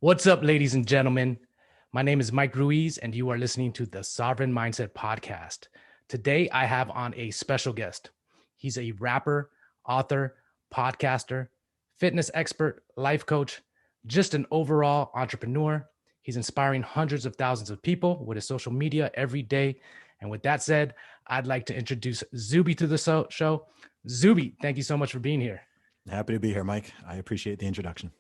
What's up, ladies and gentlemen? My name is Mike Ruiz, and you are listening to the Sovereign Mindset Podcast. Today, I have on a special guest. He's a rapper, author, podcaster, fitness expert, life coach, just an overall entrepreneur. He's inspiring hundreds of thousands of people with his social media every day. And with that said, I'd like to introduce Zuby to the show. Zuby, thank you so much for being here. Happy to be here, Mike. I appreciate the introduction.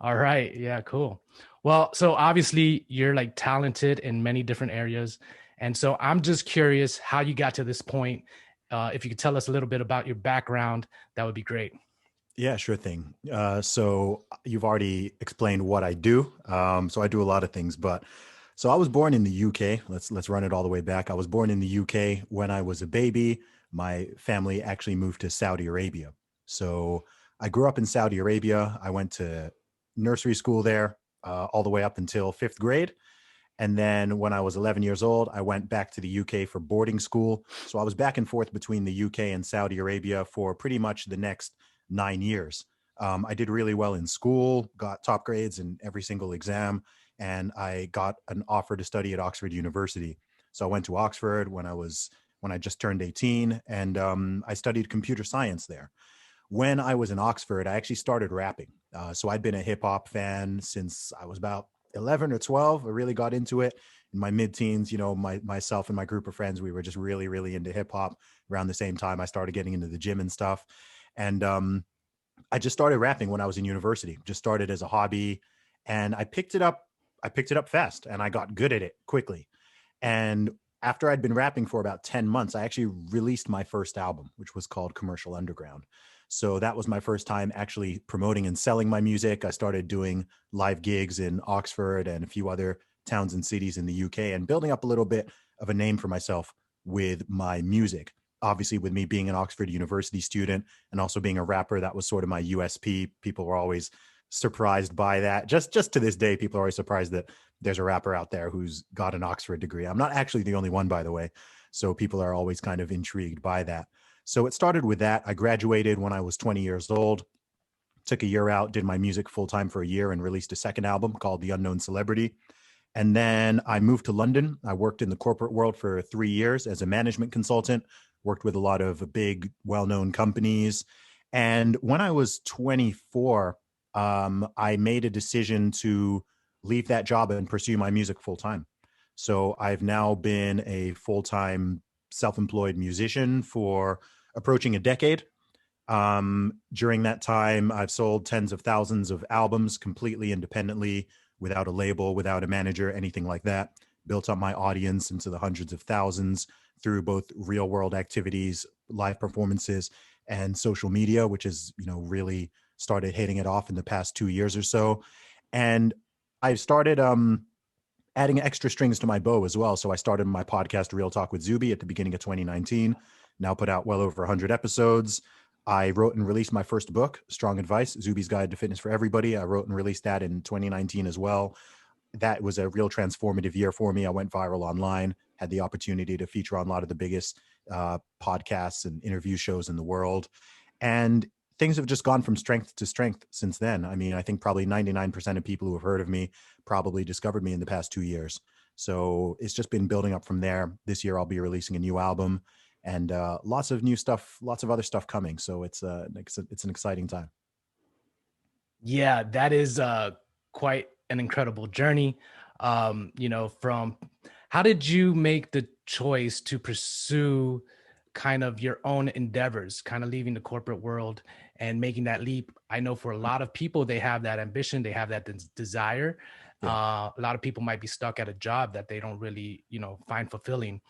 All right. Yeah, cool. Well, so obviously you're like talented in many different areas. And so I'm just curious how you got to this point. If you could tell us a little bit about your background, that would be great. Yeah, sure thing. So you've already explained what I do. So I do a lot of things, but so I was born in the UK. Let's run it all the way back. I was born in the UK when I was a baby. My family actually moved to Saudi Arabia. So I grew up in Saudi Arabia. I went to nursery school there all the way up until fifth grade. And then when I was 11 years old, I went back to the UK for boarding school. So I was back and forth between the UK and Saudi Arabia for pretty much the next 9 years. I did really well in school, got top grades in every single exam, and I got an offer to study at Oxford University. So I went to Oxford when I just turned 18, and I studied computer science there. When I was in Oxford, I actually started rapping. So I'd been a hip hop fan since I was about 11 or 12. I really got into it in my mid-teens. Myself and my group of friends, we were just really, really into hip hop. Around the same time, I started getting into the gym and stuff. And I just started rapping when I was in university. Just started as a hobby, and I picked it up. I picked it up fast, and I got good at it quickly. And after I'd been rapping for about 10 months, I actually released my first album, which was called Commercial Underground. So that was my first time actually promoting and selling my music. I started doing live gigs in Oxford and a few other towns and cities in the UK and building up a little bit of a name for myself with my music. Obviously, with me being an Oxford University student and also being a rapper, that was sort of my USP. People were always surprised by that. Just to this day, people are always surprised that there's a rapper out there who's got an Oxford degree. I'm not actually the only one, by the way. So people are always kind of intrigued by that. So it started with that. I graduated when I was 20 years old, took a year out, did my music full time for a year, and released a second album called The Unknown Celebrity. And then I moved to London. I worked in the corporate world for 3 years as a management consultant, worked with a lot of big, well-known companies. And when I was 24, I made a decision to leave that job and pursue my music full time. So I've now been a full-time self-employed musician for approaching a decade. During that time, I've sold tens of thousands of albums completely independently, without a label, without a manager, anything like that. Built up my audience into the hundreds of thousands through both real world activities, live performances, and social media, which is, really started hitting it off in the past 2 years or so. And I've started adding extra strings to my bow as well. So I started my podcast, Real Talk with Zuby, at the beginning of 2019, now put out well over 100 episodes. I wrote and released my first book, Strong Advice, Zuby's Guide to Fitness for Everybody. I wrote and released that in 2019 as well. That was a real transformative year for me. I went viral online, had the opportunity to feature on a lot of the biggest podcasts and interview shows in the world. And things have just gone from strength to strength since then. I mean, I think probably 99% of people who have heard of me probably discovered me in the past 2 years. So it's just been building up from there. This year, I'll be releasing a new album and lots of new stuff, lots of other stuff coming. So it's an exciting time. Yeah, that is quite an incredible journey. From how did you make the choice to pursue kind of your own endeavors, kind of leaving the corporate world and making that leap? I know for a lot of people, they have that ambition, they have that desire. Yeah. A lot of people might be stuck at a job that they don't really, find fulfilling.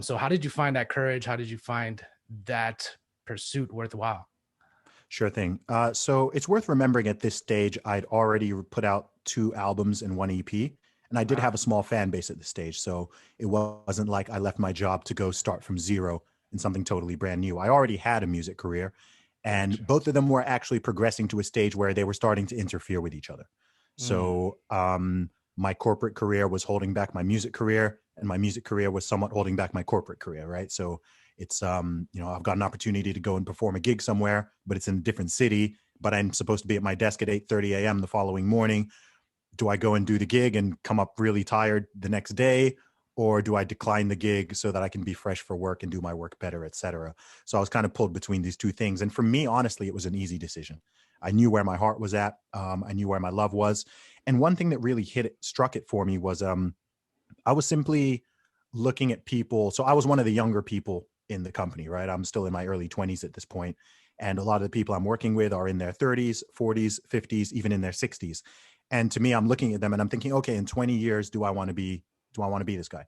So how did you find that courage? How did you find that pursuit worthwhile? Sure thing. So it's worth remembering at this stage, I'd already put out 2 albums and 1 EP, and I did have a small fan base at this stage. So it wasn't like I left my job to go start from zero in something totally brand new. I already had a music career, and both of them were actually progressing to a stage where they were starting to interfere with each other. So my corporate career was holding back my music career, and my music career was somewhat holding back my corporate career, right? So it's, I've got an opportunity to go and perform a gig somewhere, but it's in a different city, but I'm supposed to be at my desk at 8:30 a.m. the following morning. do I go and do the gig and come up really tired the next day? Or do I decline the gig so that I can be fresh for work and do my work better, et cetera? So I was kind of pulled between these two things. And for me, honestly, it was an easy decision. I knew where my heart was at. I knew where my love was. And one thing that really struck it for me was I was simply looking at people. So I was one of the younger people in the company, right? I'm still in my early 20s at this point. And a lot of the people I'm working with are in their 30s, 40s, 50s, even in their 60s. And to me, I'm looking at them and I'm thinking, okay, in 20 years, do I want to be this guy?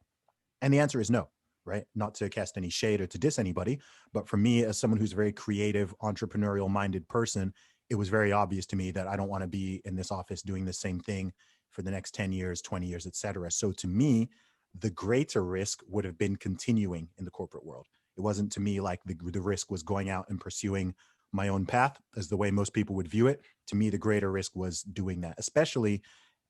And the answer is no, right? Not to cast any shade or to diss anybody, but for me, as someone who's a very creative, entrepreneurial minded person, it was very obvious to me that I don't want to be in this office doing the same thing for the next 10 years, 20 years, et cetera. So to me, the greater risk would have been continuing in the corporate world. It wasn't to me like the risk was going out and pursuing my own path as the way most people would view it. To me, the greater risk was doing that, especially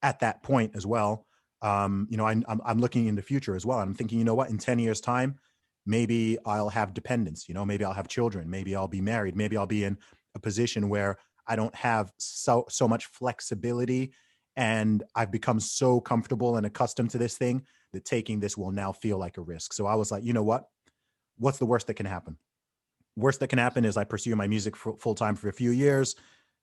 at that point as well. I'm looking in the future as well. I'm thinking, you know what, in 10 years time, maybe I'll have dependents, maybe I'll have children, maybe I'll be married, maybe I'll be in a position where I don't have so much flexibility, and I've become so comfortable and accustomed to this thing that taking this will now feel like a risk. So I was like, you know what? What's the worst that can happen? Worst that can happen is I pursue my music full time for a few years.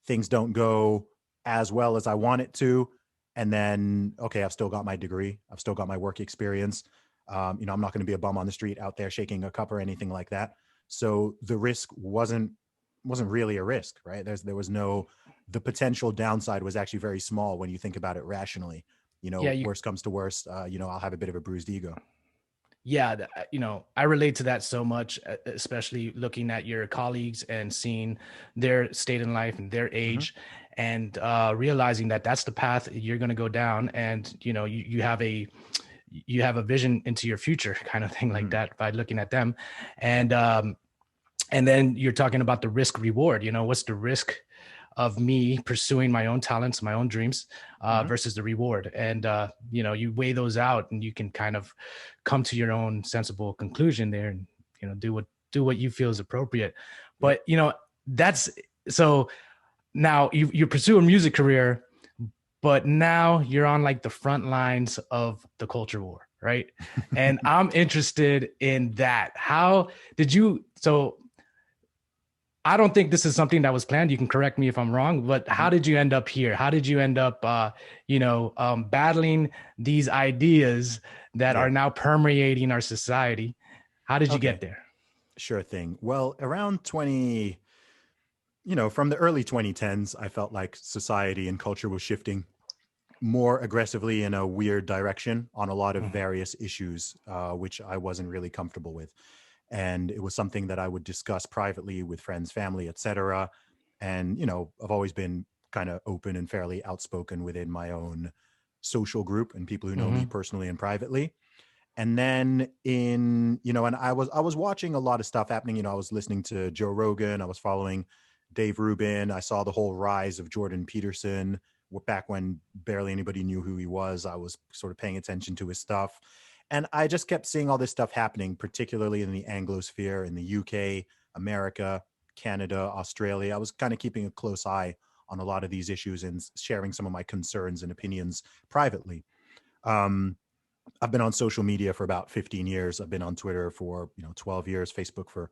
Things don't go as well as I want it to. And then, okay, I've still got my degree. I've still got my work experience. I'm not going to be a bum on the street out there shaking a cup or anything like that. So the risk wasn't really a risk, right? The potential downside was actually very small when you think about it rationally. Yeah, Worst comes to worst, I'll have a bit of a bruised ego. yeah, I relate to that so much, especially looking at your colleagues and seeing their state in life and their Mm-hmm. age, and realizing that that's the path you're going to go down. And you have a vision into your future, kind of thing, like Mm-hmm. that, by looking at them. Yeah. And then you're talking about the risk reward. What's the risk of me pursuing my own talents, my own dreams, Mm-hmm. versus the reward? And you weigh those out, and you can kind of come to your own sensible conclusion there, and do what you feel is appropriate. Yep. But that's so. Now you pursue a music career, but now you're on like the front lines of the culture war, right? And I'm interested in that. How did you? So I don't think this is something that was planned. You can correct me if I'm wrong, but Mm-hmm. how did you end up here? How did you end up, battling these ideas that Yeah. are now permeating our society? How did you Okay. get there? Sure thing. Well, around 20, from the early 2010s, I felt like society and culture was shifting more aggressively in a weird direction on a lot of Mhm. various issues, which I wasn't really comfortable with. And it was something that I would discuss privately with friends, family, etc. And, I've always been kind of open and fairly outspoken within my own social group and people who know me Mhm. personally and privately. And then and I was watching a lot of stuff happening. I was listening to Joe Rogan. I was following Dave Rubin. I saw the whole rise of Jordan Peterson back when barely anybody knew who he was. I was sort of paying attention to his stuff. And I just kept seeing all this stuff happening, particularly in the Anglosphere, in the UK, America, Canada, Australia. I was kind of keeping a close eye on a lot of these issues and sharing some of my concerns and opinions privately. Um, I've been on social media for about 15 years. I've been on Twitter for 12 years, Facebook for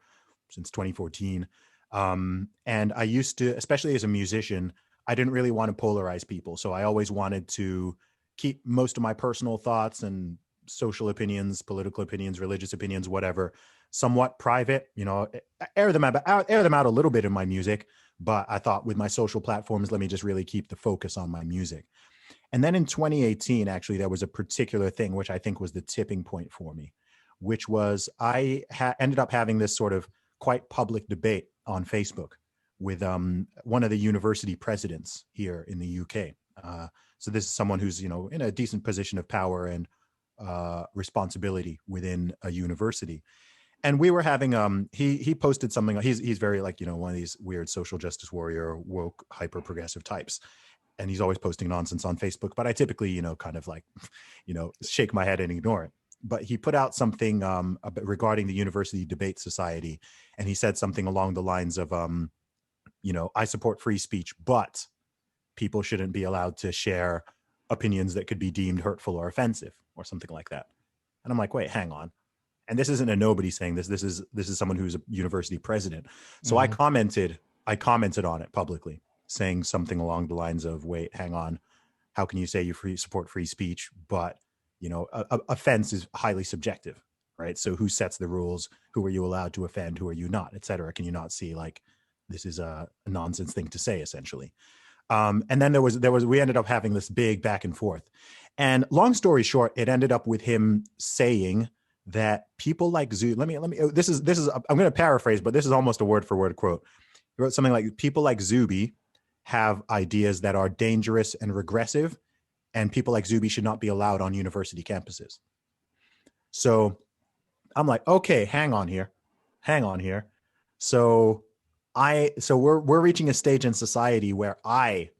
since 2014. And I used to, especially as a musician, I didn't really want to polarize people. So I always wanted to keep most of my personal thoughts and social opinions, political opinions, religious opinions, whatever, somewhat private. Air them out a little bit in my music. But I thought with my social platforms, let me just really keep the focus on my music. And then in 2018, actually, there was a particular thing which I think was the tipping point for me, which was I ended up having this sort of quite public debate on Facebook with one of the university presidents here in the UK. So this is someone who's in a decent position of power and responsibility within a university. And we were having he posted something. He's very like one of these weird social justice warrior woke hyper progressive types, and he's always posting nonsense on Facebook. But I typically, kind of like, shake my head and ignore it. But he put out something regarding the University Debate Society, and he said something along the lines of, I support free speech, but people shouldn't be allowed to share opinions that could be deemed hurtful or offensive or something like that. And I'm like, wait, hang on. And this isn't a nobody saying this. This is someone who's a university president. So Hmm. I commented on it publicly, saying something along the lines of, wait, hang on. How can you say you support free speech, but offense is highly subjective, right? So who sets the rules? Who are you allowed to offend? Who are you not, et cetera? Can you not see like this is a nonsense thing to say, essentially? And then we ended up having this big back and forth. And long story short, it ended up with him saying that people like Zuby, this is, I'm going to paraphrase, but this is almost a word for word quote. He wrote something like, people like Zuby have ideas that are dangerous and regressive, and people like Zuby should not be allowed on university campuses. So I'm like, okay, hang on here. So we're reaching a stage in society where I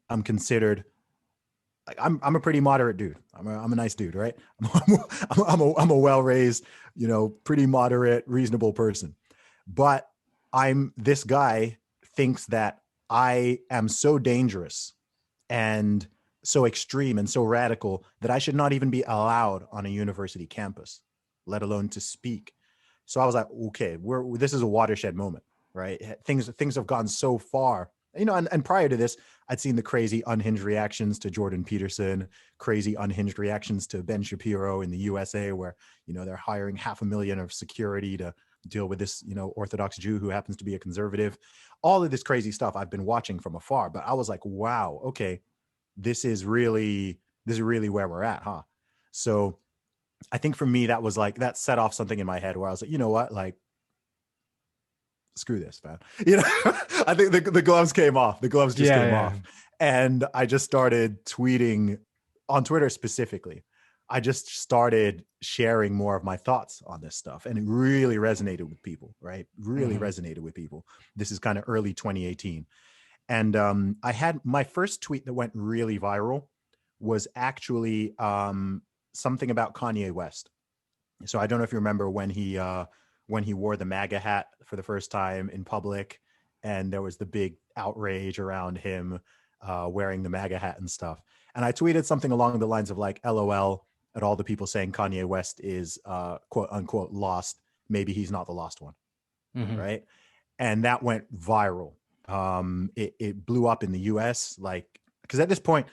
am considered like I'm a pretty moderate dude. I'm a nice dude, right? I'm a well raised, pretty moderate, reasonable person. But this guy thinks that I am so dangerous and so extreme and so radical that I should not even be allowed on a university campus, let alone to speak. So I was like, okay, this is a watershed moment, right? Things have gone so far, and prior to this, I'd seen the crazy unhinged reactions to Jordan Peterson, crazy unhinged reactions to Ben Shapiro in the USA, where, they're hiring $500,000 of security to deal with this, Orthodox Jew who happens to be a conservative. All of this crazy stuff I've been watching from afar, but I was like, wow, okay, this is really where we're at, huh? So I think for me, that set off something in my head where I was like, you know what, like, screw this, man. I think the gloves came off. The gloves just came Yeah. off. And I just started tweeting on Twitter specifically. I just started sharing more of my thoughts on this stuff. And it really resonated with people, right? Really Hmm. resonated with people. This is kind of early 2018. And I had my first tweet that went really viral was actually something about Kanye West. So I don't know if you remember when he wore the MAGA hat for the first time in public, and there was the big outrage around him wearing the MAGA hat and stuff. And I tweeted something along the lines of like, "LOL" at all the people saying Kanye West is quote unquote lost. Maybe he's not the lost one, Hmm. right? And that went viral. It blew up in the US, like, because at this point,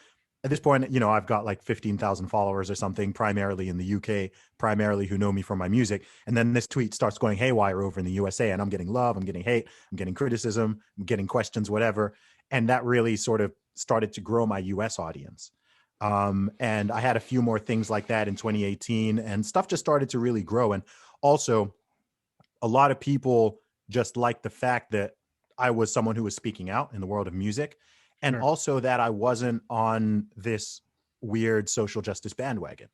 I've got like 15,000 followers or something, primarily in the UK, primarily who know me from my music. And then this tweet starts going haywire over in the USA, and I'm getting love, I'm getting hate, I'm getting criticism, I'm getting questions, whatever. And that really sort of started to grow my US audience. And I had a few more things like that in 2018, and stuff just started to really grow. And also, a lot of people just liked the fact that I was someone who was speaking out in the world of music, and Sure. also that I wasn't on this weird social justice bandwagon,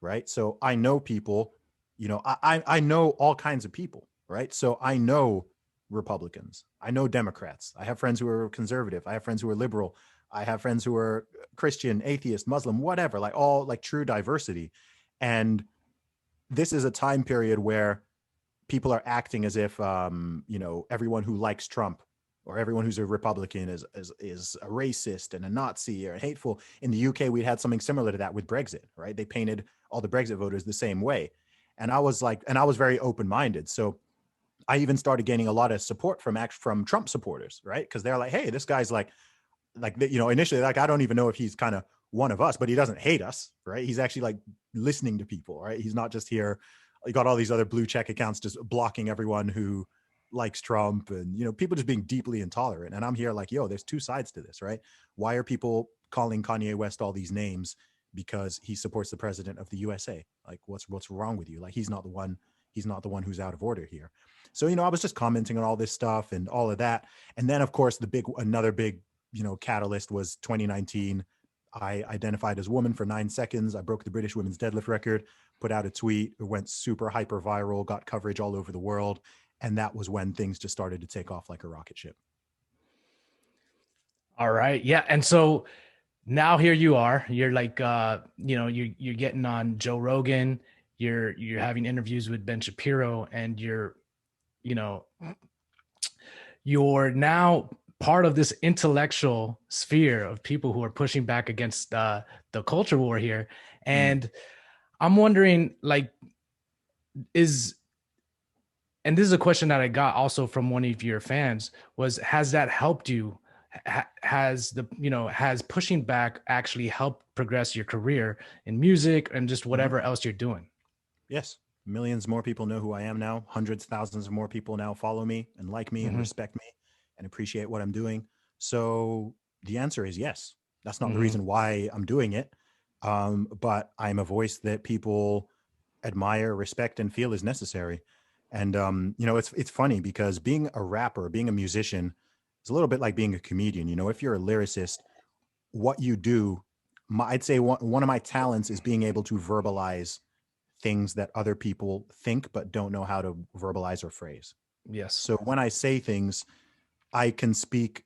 right? So I know people, I know all kinds of people, right? So I know Republicans, I know Democrats, I have friends who are conservative, I have friends who are liberal, I have friends who are Christian, atheist, Muslim, whatever, like all like true diversity. And this is a time period where people are acting as if everyone who likes Trump or everyone who's a Republican is a racist and a Nazi or hateful. In the UK, we had something similar to that with Brexit, right? They painted all the Brexit voters the same way. And I was very open-minded. So I even started gaining a lot of support from Trump supporters, right? Because they're like, hey, this guy's initially, like, I don't even know if he's kind of one of us, but he doesn't hate us, right? He's actually like listening to people, right? He's not just here. You got all these other blue check accounts just blocking everyone who likes Trump, and people just being deeply intolerant. And I'm here like, yo, there's two sides to this, right? Why are people calling Kanye West all these names because he supports the president of the USA? Like, what's wrong with you? Like, he's not the one who's out of order here. So I was just commenting on all this stuff and all of that. And then of course another big catalyst was 2019. I identified as a woman for 9 seconds. I broke the British women's deadlift record, put out a tweet. It went super hyper viral, got coverage all over the world. And that was when things just started to take off like a rocket ship. All right. Yeah. And so now here you are. You're like you're getting on Joe Rogan, you're having interviews with Ben Shapiro, and you know, you're now part of this intellectual sphere of people who are pushing back against the culture war here. Mm. And I'm wondering, like, is and this is a question that I got also from one of your fans was, has that helped you? Has the, has pushing back actually helped progress your career in music and just Mhm. whatever else you're doing? Yes. Millions more people know who I am now. Hundreds, thousands of more people now follow me and like me and Hmm. respect me and appreciate what I'm doing. So the answer is yes. That's not the Hmm. reason why I'm doing it. But I'm a voice that people admire, respect, and feel is necessary. And it's funny because being a rapper, being a musician, is a little bit like being a comedian. If you're a lyricist, what you do, I'd say one of my talents is being able to verbalize things that other people think but don't know how to verbalize or phrase. Yes. So when I say things, I can speak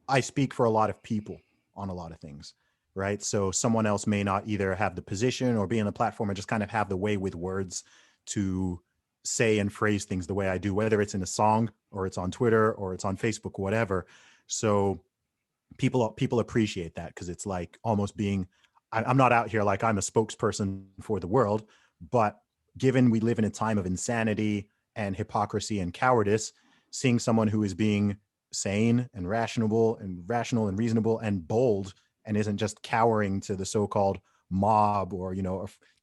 I speak for a lot of people on a lot of things, right? So someone else may not either have the position or be in the platform or just kind of have the way with words to say and phrase things the way I do, whether it's in a song or it's on Twitter or it's on Facebook, whatever. So people appreciate that because it's like almost being I'm not out here like I'm a spokesperson for the world, but given we live in a time of insanity and hypocrisy and cowardice, seeing someone who is being sane and rational and reasonable and bold and isn't just cowering to the so-called mob or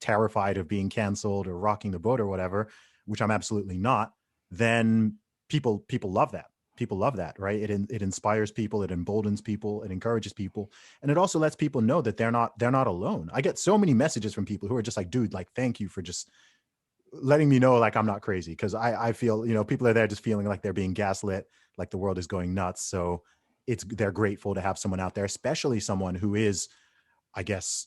terrified of being canceled or rocking the boat or whatever, which I'm absolutely not, then people love that. People love that, right? It inspires people, it emboldens people, it encourages people, and it also lets people know that they're not alone. I get so many messages from people who are just like, dude, like, thank you for just letting me know like I'm not crazy, because I feel people are there just feeling like they're being gaslit, like the world is going nuts. So they're grateful to have someone out there, especially someone who is, I guess,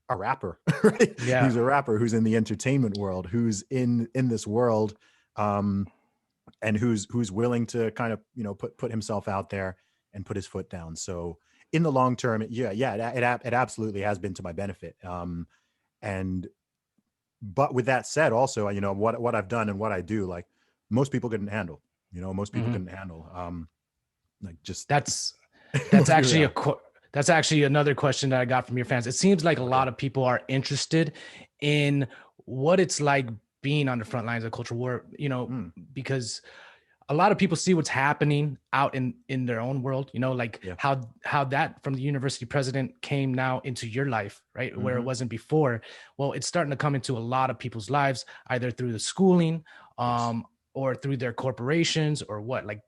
a rapper, right? Yeah. Who's a rapper, who's in the entertainment world, who's in this world, um, and who's willing to kind of put himself out there and put his foot down. So in the long term, it absolutely has been to my benefit. And but with that said, also, what I've done and what I do, like, most people couldn't handle. Most people Hmm. couldn't handle. Like, just That's that's most people, actually yeah. that's actually another question that I got from your fans. It seems like a Okay. lot of people are interested in what it's like being on the front lines of culture war, Mm, because a lot of people see what's happening out in their own world, like yeah. how that from the university president came now into your life, right, where it Hmm. wasn't before. Well, it's starting to come into a lot of people's lives, either through the schooling, Yes. or through their corporations, or what, like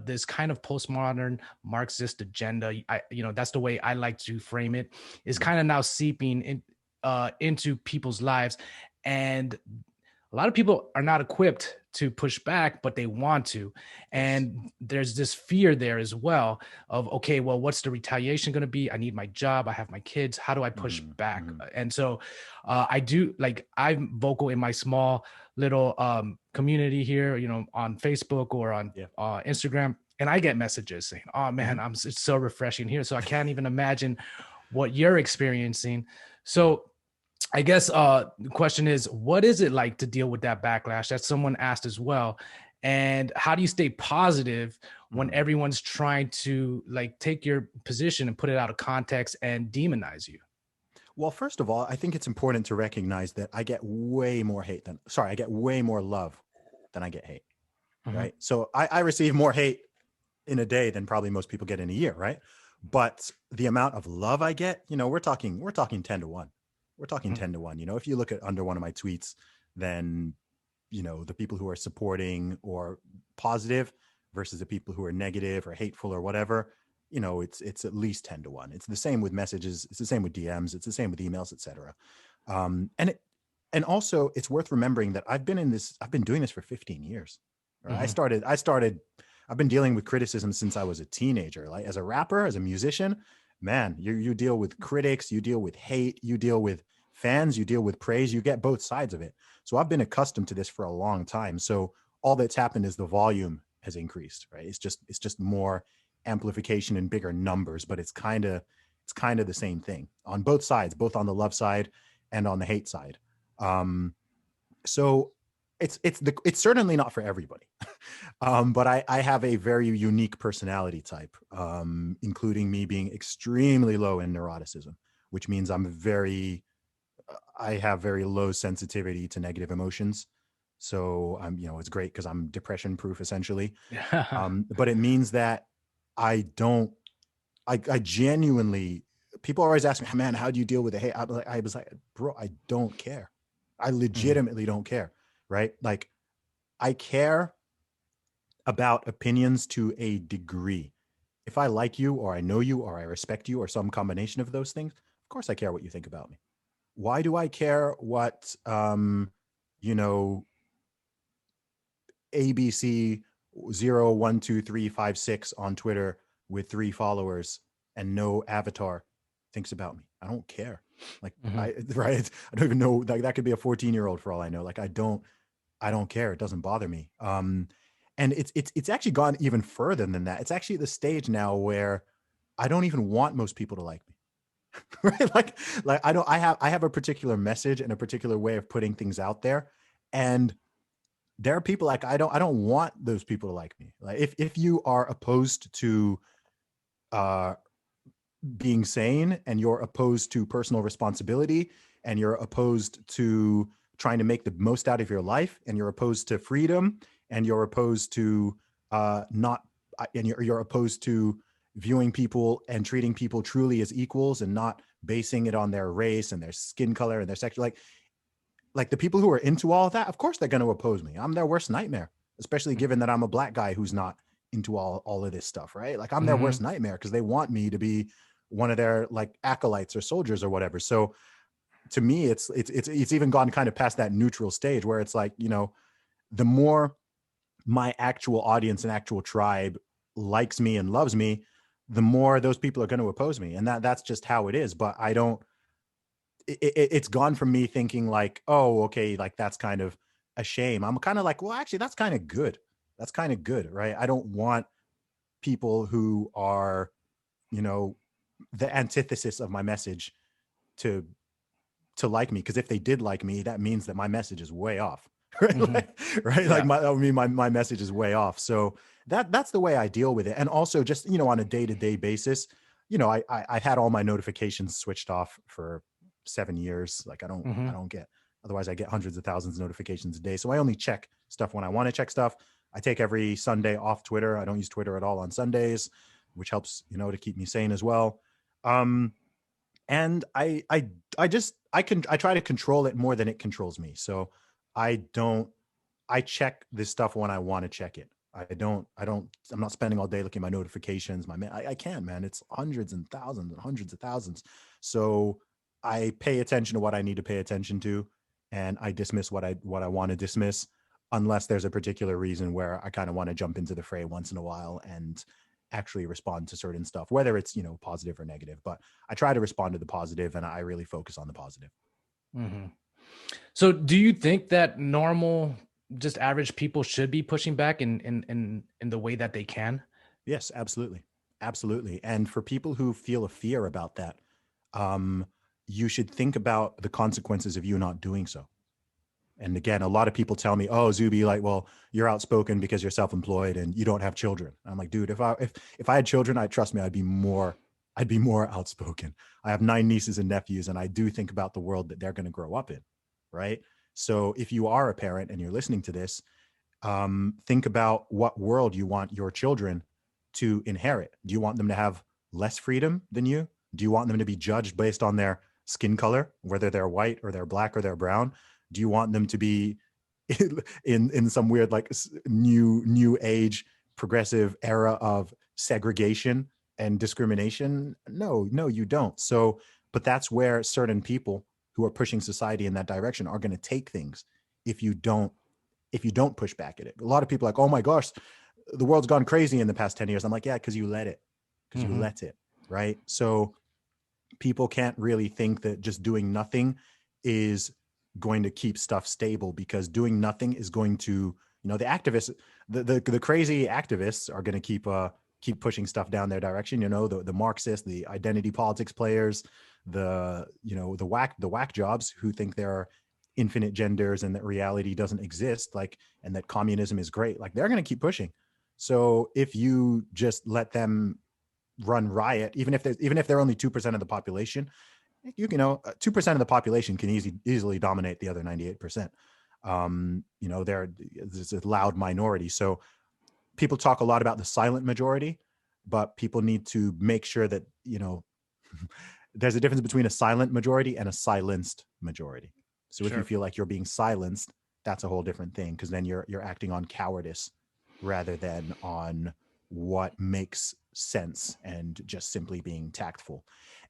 this kind of postmodern Marxist agenda. That's the way I like to frame it, is Mm, kind of now seeping into people's lives. And a lot of people are not equipped to push back, but they want to. yes. And there's this fear there as well of, okay, well, what's the retaliation going to be? I need my job. I have my kids. How do I push Mm, back? hmm. And so I do, like, I'm vocal in my small little community here, on Facebook or on Yeah. Instagram. And I get messages saying, oh man, Hmm. it's so refreshing here. So I can't even imagine what you're experiencing. Yeah. So I guess the question is, what is it like to deal with that backlash? That someone asked as well. And how do you stay positive when Mm. everyone's trying to, like, take your position and put it out of context and demonize you? Well, first of all, I think it's important to recognize that I get way more love than I get hate, Mhm. right? So I receive more hate in a day than probably most people get in a year, right? But the amount of love I get, we're talking 10 to 1. We're talking Mhm. 10 to 1. If you look at under one of my tweets, then the people who are supporting or positive versus the people who are negative or hateful or whatever, it's at least 10 to 1. It's the same with messages, it's the same with DMs, it's the same with emails, etc. And also, it's worth remembering that I've been doing this for 15 years. Right? Mhm. I've been dealing with criticism since I was a teenager. Like, as a rapper, as a musician, man, you deal with critics, you deal with hate, you deal with fans, you deal with praise, you get both sides of it. So I've been accustomed to this for a long time. So all that's happened is the volume has increased, right? It's just more amplification and bigger numbers, but it's kind of the same thing on both sides, both on the love side and on the hate side. Um, so it's certainly not for everybody. But I have a very unique personality type, including me being extremely low in neuroticism, which means I have very low sensitivity to negative emotions. So it's great because I'm depression proof essentially. But it means that I don't, I genuinely, people always ask me, man, how do you deal with the hate? I was like, bro, I don't care. I Mhm. legitimately don't care. Right. Like I care about opinions to a degree. If I like you or I know you or I respect you or some combination of those things, of course I care what you think about me. Why do I care what you know ABC 012356 on Twitter with 3 followers and no avatar thinks about me? I don't care. Like Mhm. I right, I don't even know, like that could be a 14-year-old for all I know. Like I don't care. It doesn't bother me. And it's actually gone even further than that. It's actually at the stage now where I don't even want most people to like me. Right? Like I have a particular message and a particular way of putting things out there. And there are people like I don't want those people to like me. Like if you are opposed to uh being sane and you're opposed to personal responsibility and you're opposed to trying to make the most out of your life and you're opposed to freedom and you're opposed to not and you're opposed to viewing people and treating people truly as equals and not basing it on their race and their skin color and their sexual, like the people who are into all of that, of course they're going to oppose me. I'm their worst nightmare, especially given that I'm a black guy who's not into all of this stuff, right? Like I'm their Mhm. worst nightmare because they want me to be one of their like acolytes or soldiers or whatever. So to me, it's even gone kind of past that neutral stage where it's like, the more my actual audience and actual tribe likes me and loves me, the more those people are going to oppose me, and that's just how it is. But I don't. It's gone from me thinking like, oh, okay, like that's kind of a shame. I'm kind of like, well, actually, that's kind of good. That's kind of good, right? I don't want people who are, you know, the antithesis of my message to like me, because if they did like me, that means that my message is way off. Right? Mhm. Right, like Yeah. my message is way off. So that's the way I deal with it. And also just, on a day-to-day basis, I've had all my notifications switched off for 7 years. Like I Mhm. don't get, otherwise I get hundreds of thousands of notifications a day. So I only check stuff when I want to check stuff. I take every Sunday off Twitter. I don't use Twitter at all on Sundays, which helps, to keep me sane as well. And I try to control it more than it controls me. So I don't I check this stuff when I want to check it. I'm not spending all day looking at my notifications. I can't, man. It's hundreds and thousands and hundreds of thousands. So I pay attention to what I need to pay attention to, and I dismiss what I want to dismiss, unless there's a particular reason where I kind of want to jump into the fray once in a while and actually respond to certain stuff, whether it's, positive or negative. But I try to respond to the positive, and I really focus on the positive. Mhm. So, do you think that normal, just average people should be pushing back in the way that they can? Yes, absolutely. Absolutely. And for people who feel a fear about that, um, you should think about the consequences of you not doing so. And again, a lot of people tell me, "Oh, Zuby, like, well, you're outspoken because you're self-employed and you don't have children." I'm like, dude, if I had children, I trust me, I'd be more outspoken. I have 9 nieces and nephews, and I do think about the world that they're going to grow up in, right? So if you are a parent and you're listening to this, think about what world you want your children to inherit. Do you want them to have less freedom than you? Do you want them to be judged based on their skin color, whether they're white or they're black or they're brown? Do you want them to be in some weird like new age progressive era of segregation and discrimination? No, you don't. So, but that's where certain people who are pushing society in that direction are going to take things if you don't push back at it. A lot of people are like, oh my gosh, the world's gone crazy in the past 10 years. I'm like, yeah, because you let it. Because you Mhm. let it. Right. So people can't really think that just doing nothing is going to keep stuff stable, because doing nothing is going to, the activists, the crazy activists are going to keep pushing stuff down their direction. The Marxists, the identity politics players, the whack jobs who think they're infinite genders and that reality doesn't exist, like, and that communism is great, like they're going to keep pushing. So if you just let them run riot, even if they're only 2% of the population, 2% of the population can easily dominate the other 98%. There's a loud minority. So people talk a lot about the silent majority, but people need to make sure that, there's a difference between a silent majority and a silenced majority. So if you Sure. feel like you're being silenced, that's a whole different thing, because then you're acting on cowardice rather than on what makes sense and just simply being tactful.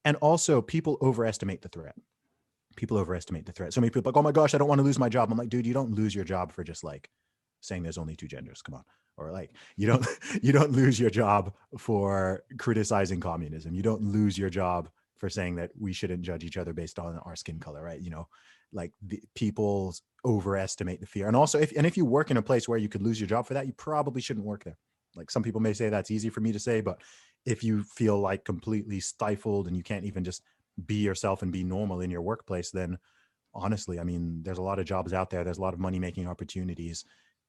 And also, people overestimate the threat. So many people are like, oh my gosh, I don't want to lose my job. I'm like, dude, you don't lose your job for just like saying there's only two genders. Come on. Or like, you don't you don't lose your job for criticizing communism. You don't lose your job for saying that we shouldn't judge each other based on our skin color, right? Like the people overestimate the fear. And also, if you work in a place where you could lose your job for that, you probably shouldn't work there. Like, some people may say that's easy for me to say, but if you feel like completely stifled and you can't even just be yourself and be normal in your workplace, then honestly, I mean, there's a lot of jobs out there. There's a lot of money making opportunities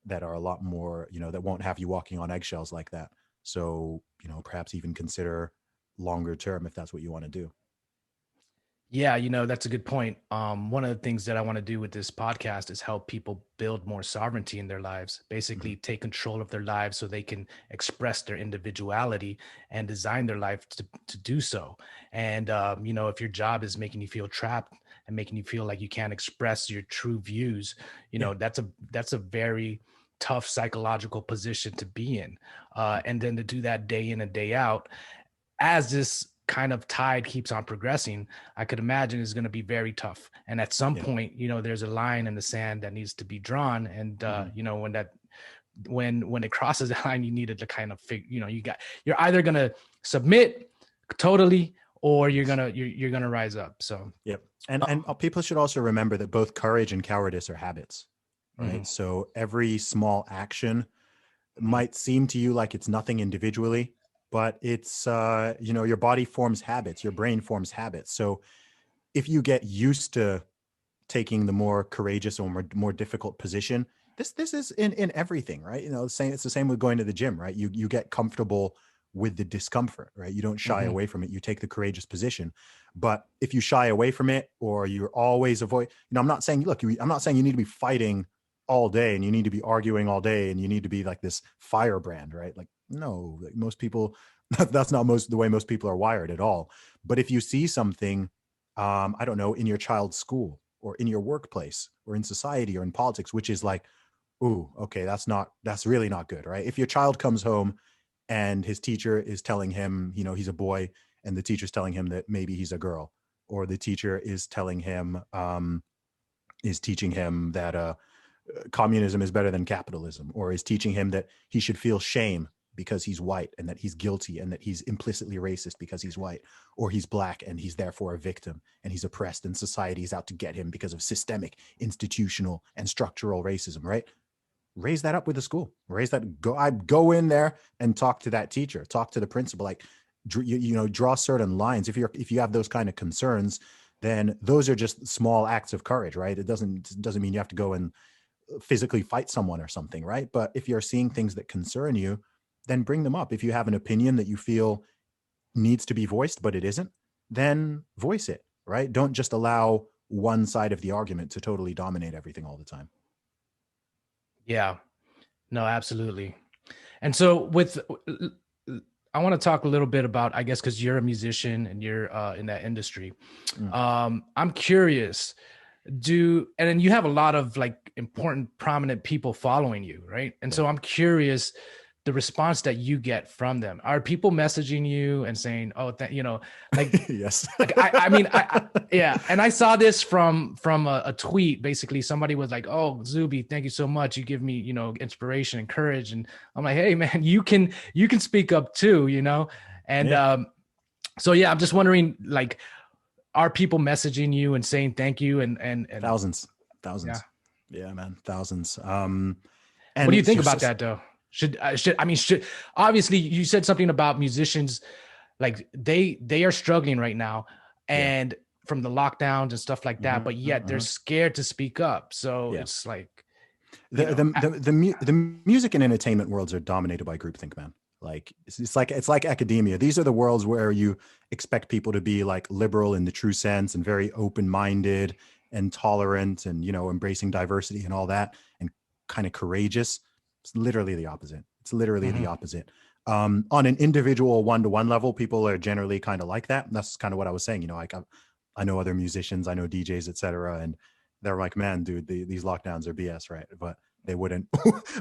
that are a lot more, that won't have you walking on eggshells like that. So, perhaps even consider longer term if that's what you want to do. Yeah, that's a good point. One of the things that I want to do with this podcast is help people build more sovereignty in their lives, Mm-hmm. basically take control of their lives so they can express their individuality and design their life to do so. And, if your job is making you feel trapped and making you feel like you can't express your true views, Yeah. that's a very tough psychological position to be in. And then to do that day in and day out, as this kind of tide keeps on progressing, I could imagine is going to be very tough. And at some Yeah. point, there's a line in the sand that needs to be drawn. And Mm-hmm. when it crosses that line, you needed to kind of figure, you're either going to submit totally, or you're Yes. gonna you're gonna rise up. So Yep. And um, people should also remember that both courage and cowardice are habits, mhm, right? So every small action mhm. might seem to you like it's nothing individually, but it's your body forms habits, your brain forms habits. So if you get used to taking the more courageous or more difficult position, this is in everything, right? It's the same with going to the gym, right? You get comfortable with the discomfort, right? You don't shy Mhm. away from it. You take the courageous position. But if you shy away from it, or you're always avoid, I'm not saying, I'm not saying you need to be fighting all day and you need to be arguing all day and you need to be like this firebrand, right? Like, no, like most people, that's not the way most people are wired at all. But if you see something, I don't know, in your child's school or in your workplace or in society or in politics, which is like, ooh, okay, that's really not good, right? If your child comes home and his teacher is telling him, he's a boy, and the teacher's telling him that maybe he's a girl, or the teacher is telling him, is teaching him that communism is better than capitalism, or is teaching him that he should feel shame because he's white and that he's guilty and that he's implicitly racist because he's white, or he's black and he's therefore a victim and he's oppressed and society is out to get him because of systemic, institutional, and structural racism, right? Raise that up with the school. Go in there and talk to that teacher, talk to the principal, like, draw certain lines. If you have those kind of concerns, then those are just small acts of courage, right? It doesn't mean you have to go and physically fight someone or something, right? But if you're seeing things that concern you, then bring them up. If you have an opinion that you feel needs to be voiced but it isn't, then voice it, right? Don't just allow one side of the argument to totally dominate everything all the time. Yeah, no, absolutely. And so I want to talk a little bit about, I guess, because you're a musician and you're in that industry. Mm, I'm curious, and then you have a lot of like important, prominent people following you, right? And yeah. so I'm curious the response that you get from them. Are people messaging you and saying, "Oh, like Yes. I mean, yeah." And I saw this from a tweet. Basically, somebody was like, "Oh, Zuby, thank you so much. You give me, inspiration and courage." And I'm like, "Hey, man, you can speak up too, And Yeah. so yeah, I'm just wondering, like, are people messaging you and saying thank you and Thousands. yeah? Thousands. Yeah, man. Thousands. What And do you it's think just about that though? Should obviously you said something about musicians, like they are struggling right now, yeah. and from the lockdowns and stuff like that, Hmm. but yet they're Hmm. scared to speak up. So Yeah. it's like, you the know, the the the, mu- the music and entertainment worlds are dominated by groupthink, man. Like it's like academia. These are the worlds where you expect people to be like liberal in the true sense and very open-minded and tolerant and embracing diversity and all that and kind of courageous. It's literally the opposite. It's literally the mhm, opposite. On an individual one-to-one level, people are generally kind of like that. And that's kind of what I was saying. Like I know other musicians, I know DJs, etc., and they're like, man, dude, these lockdowns are BS, right? But they wouldn't,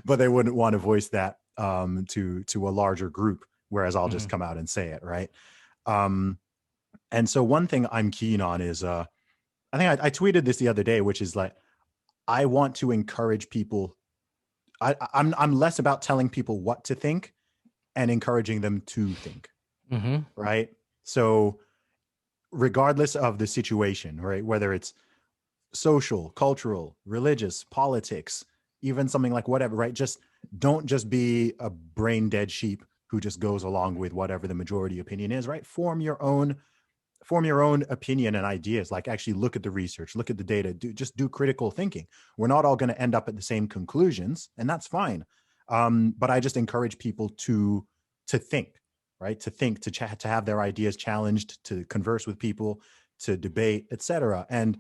but they wouldn't want to voice that to a larger group. Whereas I'll just mhm, come out and say it, right? Um, and so one thing I'm keen on is, I think I tweeted this the other day, which is like, I want to encourage people. I'm less about telling people what to think and encouraging them to think, mhm, right? So regardless of the situation, right, whether it's social, cultural, religious, politics, even something like whatever, right? Just don't just be a brain dead sheep who just goes along with whatever the majority opinion is, right? Form your own opinion and ideas. Like actually look at the research, look at the data, do critical thinking. We're not all going to end up at the same conclusions, and that's fine. But I just encourage people to think, right? To think, to have their ideas challenged, to converse with people, to debate, etc. And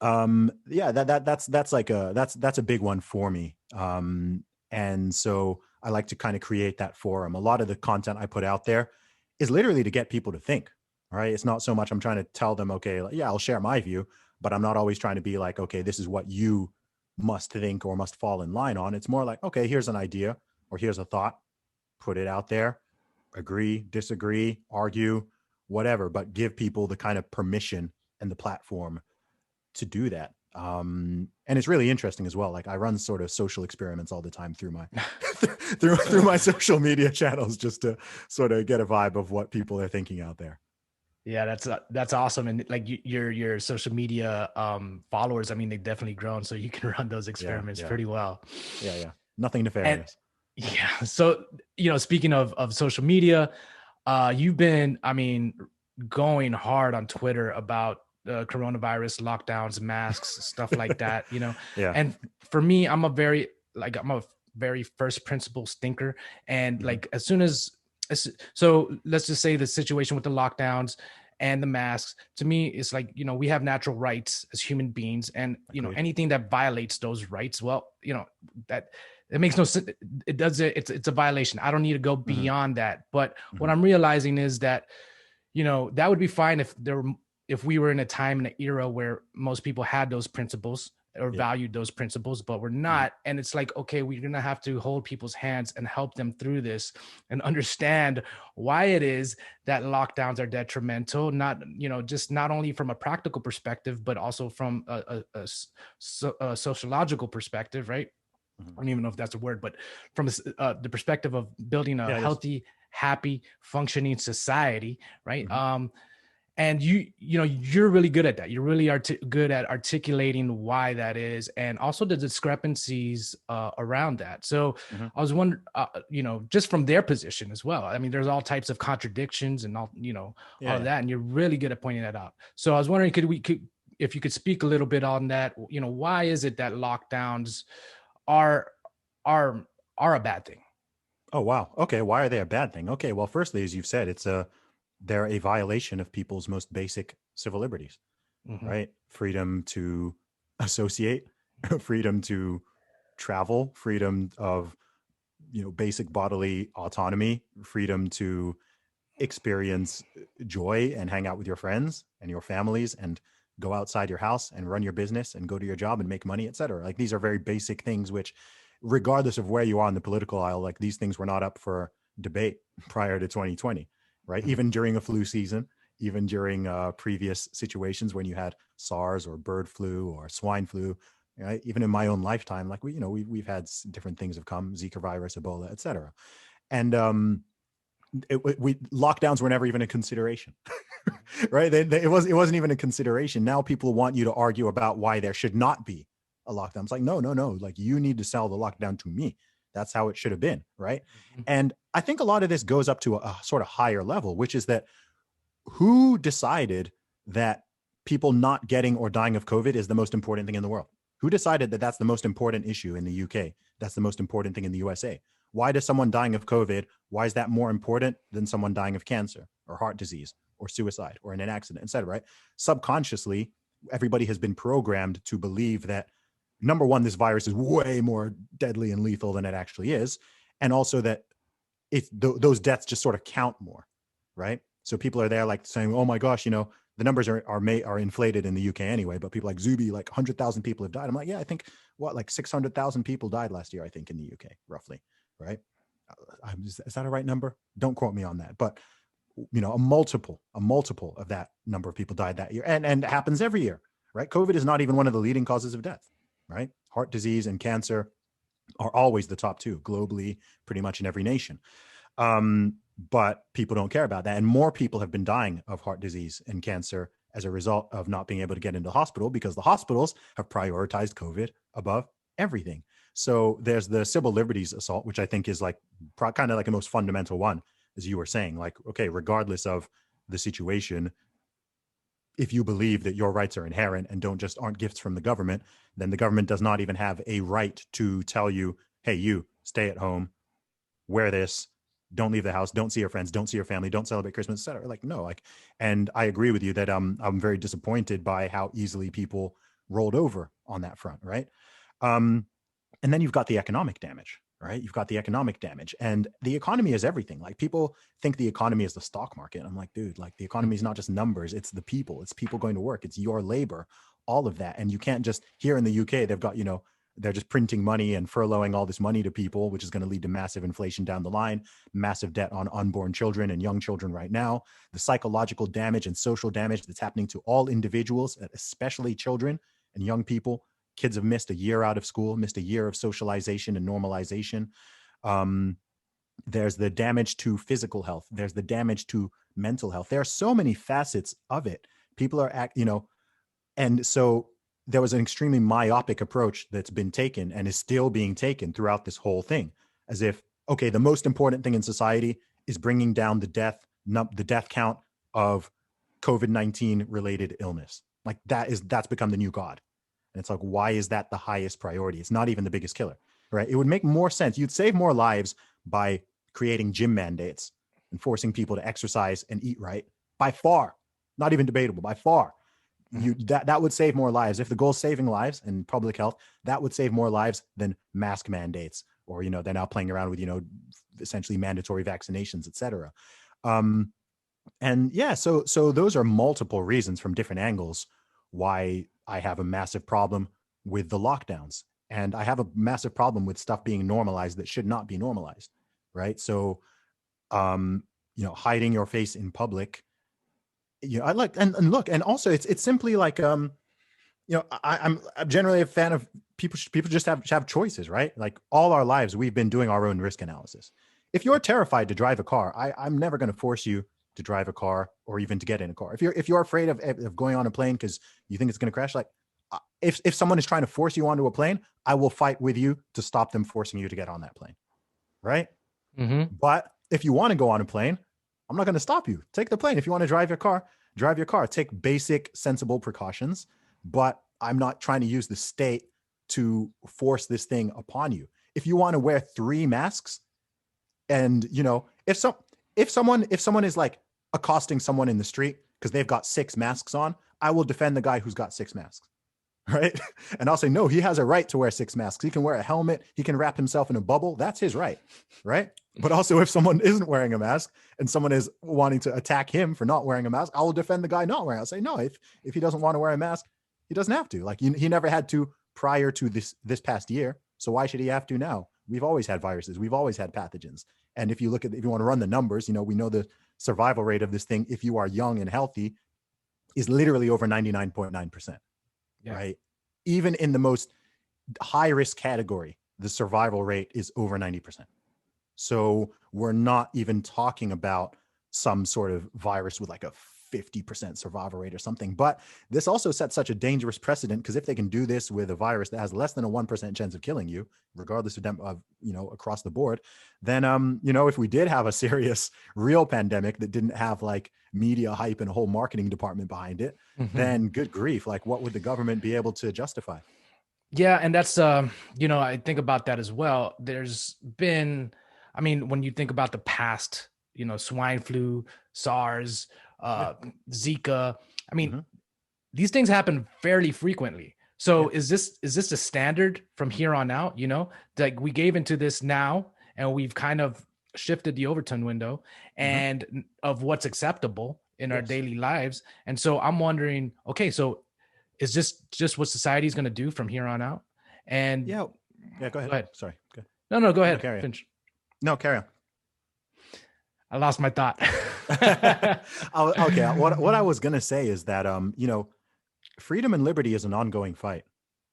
yeah, that's like that's a big one for me. And so I like to kind of create that forum. A lot of the content I put out there is literally to get people to think, right? It's not so much I'm trying to tell them, okay, like, yeah, I'll share my view, but I'm not always trying to be like, okay, this is what you must think or must fall in line on. It's more like, okay, here's an idea or here's a thought, put it out there, agree, disagree, argue, whatever, but give people the kind of permission and the platform to do that. And it's really interesting as well. Like I run sort of social experiments all the time through my through my social media channels just to sort of get a vibe of what people are thinking out there. Yeah, that's awesome. And like your social media followers, I mean, they definitely grown, so you can run those Yeah, experiments yeah, pretty well. yeah, yeah. Nothing And nefarious. yeah, so speaking of social media, you've been, I mean, going hard on Twitter about coronavirus lockdowns, masks, stuff like that. Yeah. And for me, I'm a very first principles thinker, and Hmm. like as soon as so let's just say the situation with the lockdowns and the masks, to me it's like, we have natural rights as human beings, and Agreed. anything that violates those rights, well, that it makes no sense. It does it. It's a violation. I don't need to go Hmm. beyond that. But what Hmm. I'm realizing is that, that would be fine if we were in a time in an era where most people had those principles or Yeah. valued those principles, but we're Hmm. not. And it's like, okay, we're gonna have to hold people's hands and help them through this and understand why it is that lockdowns are detrimental, not, just not only from a practical perspective, but also from a sociological perspective, right? Hmm. I don't even know if that's a word, but from the perspective of building a Yeah, it is. healthy, happy, functioning society, right? Hmm. And you're really good at that. You're really good at articulating why that is, and also the discrepancies around that. So Hmm. I was wondering, just from their position as well. I mean, there's all types of contradictions and Yeah, all of yeah. that, and you're really good at pointing that out. So I was wondering, if you could speak a little bit on that. Why is it that lockdowns are are are a bad thing? Oh wow. Okay. Why are they a bad thing? Okay. Well, firstly, as you've said, they're a violation of people's most basic civil liberties, Hmm. right? Freedom to associate, freedom to travel, freedom of basic bodily autonomy, freedom to experience joy and hang out with your friends and your families and go outside your house and run your business and go to your job and make money, etc. Like these are very basic things which, regardless of where you are in the political aisle, like these things were not up for debate prior to 2020, right? Hmm. Even during a flu season, even during previous situations when you had SARS or bird flu or swine flu, right? Even in my own lifetime, like we've had different things have come, Zika virus, Ebola, etc. And lockdowns were never even a consideration, right? It wasn't even a consideration. Now people want you to argue about why there should not be a lockdown. It's like, no, no, no. Like you need to sell the lockdown to me. That's how it should have been, right? And I think a lot of this goes up to a sort of higher level, which is that who decided that people not getting or dying of COVID is the most important thing in the world? Who decided that that's the most important issue in the UK? That's the most important thing in the USA. Why does someone dying of COVID, why is that more important than someone dying of cancer or heart disease or suicide or in an accident, et cetera, right? Subconsciously, everybody has been programmed to believe that, number one, this virus is way more deadly and lethal than it actually is. And also that those deaths just sort of count more, right? So people are there like saying, oh my gosh, the numbers are inflated in the UK anyway, but people like Zuby, like 100,000 people have died. I'm like, yeah, I think like 600,000 people died last year, I think, in the UK, roughly, right? Is that a right number? Don't quote me on that, but a multiple of that number of people died that year, and it happens every year, right? COVID is not even one of the leading causes of death, right? Heart disease and cancer are always the top two globally, pretty much in every nation. But people don't care about that. And more people have been dying of heart disease and cancer as a result of not being able to get into the hospital because the hospitals have prioritized COVID above everything. So there's the civil liberties assault, which I think is like kind of like the most fundamental one, as you were saying, like, okay, regardless of the situation, if you believe that your rights are inherent and aren't gifts from the government, then the government does not even have a right to tell you, hey, you stay at home, wear this, don't leave the house, don't see your friends, don't see your family, don't celebrate Christmas, etc. Like, no, like, and I agree with you that I'm very disappointed by how easily people rolled over on that front, right? And then you've got the economic damage, right? You've got the economic damage, and the economy is everything. Like, people think the economy is the stock market. I'm like, dude, like, the economy is not just numbers, it's the people, it's people going to work, it's your labor, all of that. And you can't just, here in the UK, they've got, they're just printing money and furloughing all this money to people, which is going to lead to massive inflation down the line, massive debt on unborn children and young children right now, the psychological damage and social damage that's happening to all individuals, especially children and young people. Kids have missed a year out of school, missed a year of socialization and normalization. There's the damage to physical health. There's the damage to mental health. There are so many facets of it. People are, and so there was an extremely myopic approach that's been taken and is still being taken throughout this whole thing, as if, okay, the most important thing in society is bringing down the death count of COVID-19 related illness. Like, that's become the new god. And it's like, why is that the highest priority? It's not even the biggest killer, right? It would make more sense. You'd save more lives by creating gym mandates and forcing people to exercise and eat right, by far, not even debatable, by far. That would save more lives. If the goal is saving lives and public health, that would save more lives than mask mandates, or, they're now playing around with, essentially mandatory vaccinations, et cetera. And yeah, so those are multiple reasons from different angles why I have a massive problem with the lockdowns. And I have a massive problem with stuff being normalized that should not be normalized, right? So, hiding your face in public, I like, and look, and also it's simply like, I'm generally a fan of people just have choices, right? Like, all our lives, we've been doing our own risk analysis. If you're terrified to drive a car, I'm never going to force you to drive a car or even to get in a car. If you're afraid of going on a plane because you think it's going to crash, like, if someone is trying to force you onto a plane, I will fight with you to stop them forcing you to get on that plane, right? Mm-hmm. But if you want to go on a plane, I'm not going to stop you. Take the plane. If you want to drive your car, drive your car. Take basic, sensible precautions, but I'm not trying to use the state to force this thing upon you. If you want to wear 3 masks, and if someone is like accosting someone in the street because they've got 6 masks on, I will defend the guy who's got 6 masks, right? And I'll say, no, he has a right to wear 6 masks. He can wear a helmet. He can wrap himself in a bubble. That's his right, right? But also, if someone isn't wearing a mask and someone is wanting to attack him for not wearing a mask, I will defend the guy not wearing it. I'll say, no, if he doesn't want to wear a mask, he doesn't have to. Like, he never had to prior to this past year. So why should he have to now? We've always had viruses. We've always had pathogens. And if you want to run the numbers, we know the survival rate of this thing, if you are young and healthy, is literally over 99.9%, right? Even in the most high risk category, the survival rate is over 90%. So we're not even talking about some sort of virus with like a 50% survival rate or something. But this also sets such a dangerous precedent, because if they can do this with a virus that has less than a 1% chance of killing you, regardless of across the board, then if we did have a serious real pandemic that didn't have like media hype and a whole marketing department behind it, Mhm. then good grief, like what would the government be able to justify? Yeah, and that's I think about that as well. There's been, I mean, when you think about the past, swine flu, SARS, Yeah. Zika, I mean, Hmm. these things happen fairly frequently. So Yeah. is this a standard from here on out? Like we gave into this now, and we've kind of shifted the Overton window Hmm. and of what's acceptable in our Yes. daily lives. And so I'm wondering, okay, so is this just what society is going to do from here on out? And Yeah. Yeah. Go go ahead. ahead. Sorry. Good. No, go No, ahead. carry on. Finch. No, carry on. I lost my thought. Okay. What I was gonna say is that freedom and liberty is an ongoing fight.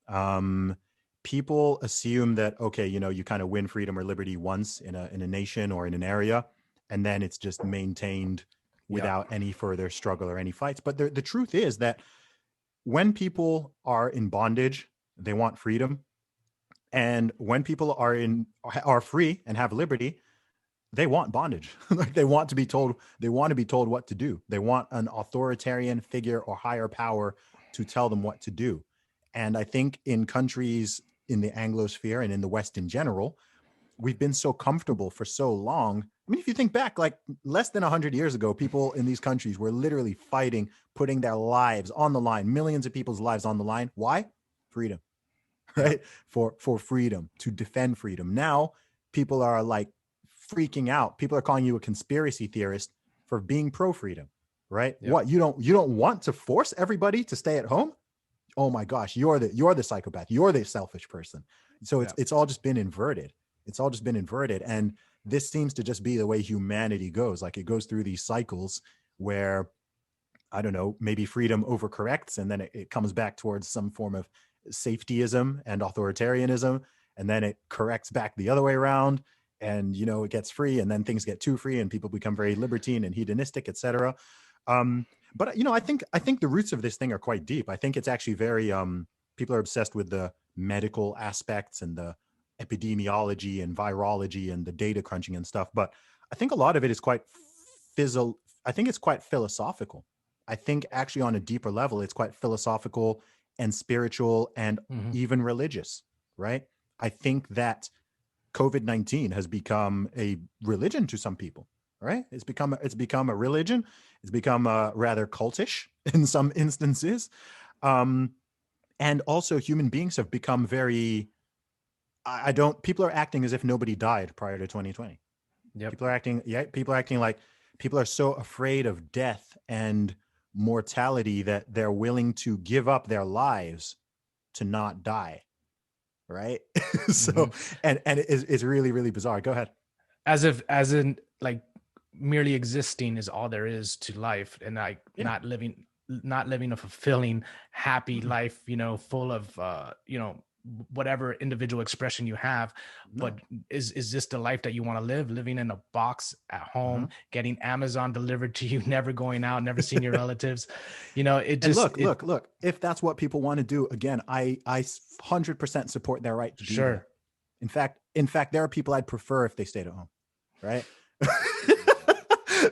Um, People assume that, okay, you kind of win freedom or liberty once in a nation or in an area, and then it's just maintained Yep. without any further struggle or any fights. But the truth is that when people are in bondage, they want freedom, and when people are free and have liberty, they want bondage. Like they want to be told what to do. They want an authoritarian figure or higher power to tell them what to do. And I think in countries in the Anglosphere and in the West in general, we've been so comfortable for so long. I mean, if you think back, like less than 100 years ago, people in these countries were literally fighting, putting their lives on the line, millions of people's lives on the line. Why? Freedom. Yep. Right? For freedom, to defend freedom. Now people are like freaking out. People are calling you a conspiracy theorist for being pro freedom, right? Yep. What, you don't want to force everybody to stay at home? Oh my gosh, you're the psychopath. You're the selfish person. So it's Yep. it's all just been inverted. It's all just been inverted, and this seems to just be the way humanity goes. Like it goes through these cycles where, I don't know, maybe freedom overcorrects, and then it comes back towards some form of safetyism and authoritarianism, and then it corrects back the other way around, and it gets free, and then things get too free, and people become very libertine and hedonistic, etc. But I think the roots of this thing are quite deep. I think it's actually very people are obsessed with the medical aspects and the epidemiology and virology and the data crunching and stuff. But I think a lot of it is quite fizzle. I think it's quite philosophical. I think actually on a deeper level, it's quite philosophical and spiritual and Mhm. even religious, right? I think that COVID-19 has become a religion to some people, right? It's become a religion. It's become rather cultish in some instances. Um, and also human beings have become very, I don't, people are acting as if nobody died prior to 2020. Yep. People are acting like people are so afraid of death and mortality that they're willing to give up their lives to not die, right? So, Mhm. and it's really, really bizarre. Go ahead. As in like merely existing is all there is to life, and like Yeah. not living a fulfilling, happy Mm-mm. life, full of whatever individual expression you have. But No. is this the life that you want to live, living in a box at home, Mhm. getting Amazon delivered to you, never going out, never seeing your relatives? It And just look, it look, look. If that's what people want to do, again, I 100% support their right to do that. sure. In fact, there are people I'd prefer if they stayed at home, right?